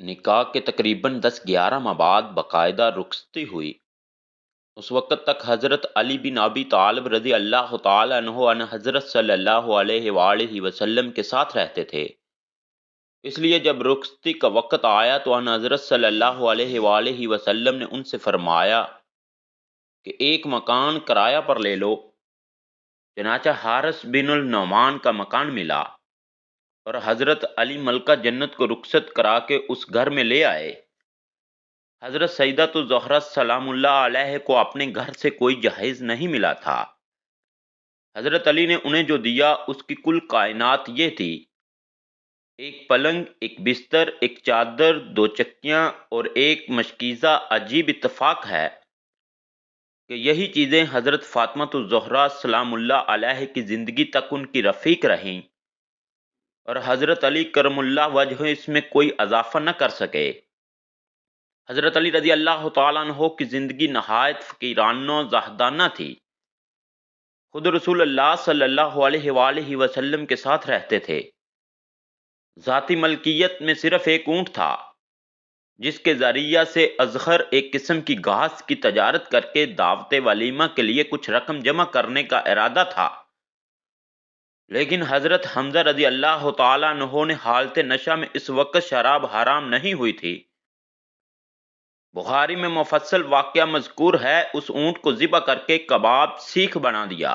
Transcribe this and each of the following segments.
نکاح کے تقریباً 10-11 ماہ بعد باقاعدہ رخصتی ہوئی۔ اس وقت تک حضرت علی بن ابی طالب رضی اللہ تعالیٰ عنہ حضرت صلی اللہ علیہ وآلہ وسلم کے ساتھ رہتے تھے، اس لیے جب رخصتی کا وقت آیا تو حضرت صلی اللہ علیہ وآلہ وسلم نے ان سے فرمایا کہ ایک مکان کرایہ پر لے لو۔ چنانچہ حارث بن النعمان کا مکان ملا اور حضرت علی ملکہ جنت کو رخصت کرا کے اس گھر میں لے آئے۔ حضرت سیدۃ الزہرا سلام اللہ علیہ کو اپنے گھر سے کوئی جہیز نہیں ملا تھا۔ حضرت علی نے انہیں جو دیا اس کی کل کائنات یہ تھی: ایک پلنگ، ایک بستر، ایک چادر، 2 چکیاں اور ایک مشکیزہ۔ عجیب اتفاق ہے کہ یہی چیزیں حضرت فاطمہ الزہرا سلام اللہ علیہ کی زندگی تک ان کی رفیق رہیں اور حضرت علی کرم اللہ وجہ اس میں کوئی اضافہ نہ کر سکے۔ حضرت علی رضی اللہ تعالیٰ عنہ کی زندگی نہایت فقیرانہ و زاہدانہ تھی۔ خود رسول اللہ صلی اللہ علیہ وآلہ وسلم کے ساتھ رہتے تھے۔ ذاتی ملکیت میں صرف ایک اونٹ تھا جس کے ذریعہ سے اصغر ایک قسم کی گھاس کی تجارت کر کے دعوت ولیمہ کے لیے کچھ رقم جمع کرنے کا ارادہ تھا، لیکن حضرت حمزہ رضی اللہ تعالیٰ عنہ نے حالت نشہ میں اس وقت شراب حرام نہیں ہوئی تھی۔ بخاری میں مفصل واقعہ مذکور ہے۔ اس اونٹ کو ذبح کر کے کباب سیخ بنا دیا،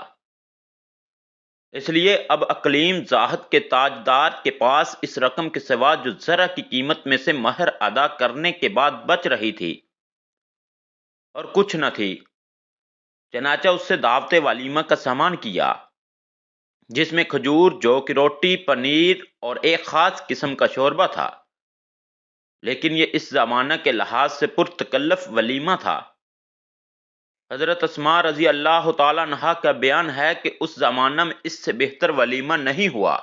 اس لیے اب اقلیم زاہد کے تاجدار کے پاس اس رقم کے سوا جو زرہ کی قیمت میں سے مہر ادا کرنے کے بعد بچ رہی تھی اور کچھ نہ تھی۔ چنانچہ اس سے دعوت ولیمہ کا سامان کیا، جس میں کھجور، جو کی روٹی، پنیر اور ایک خاص قسم کا شوربہ تھا، لیکن یہ اس زمانہ کے لحاظ سے پرتکلف ولیمہ تھا۔ حضرت اسماء رضی اللہ تعالیٰ عنہا کا بیان ہے کہ اس زمانہ میں اس سے بہتر ولیمہ نہیں ہوا۔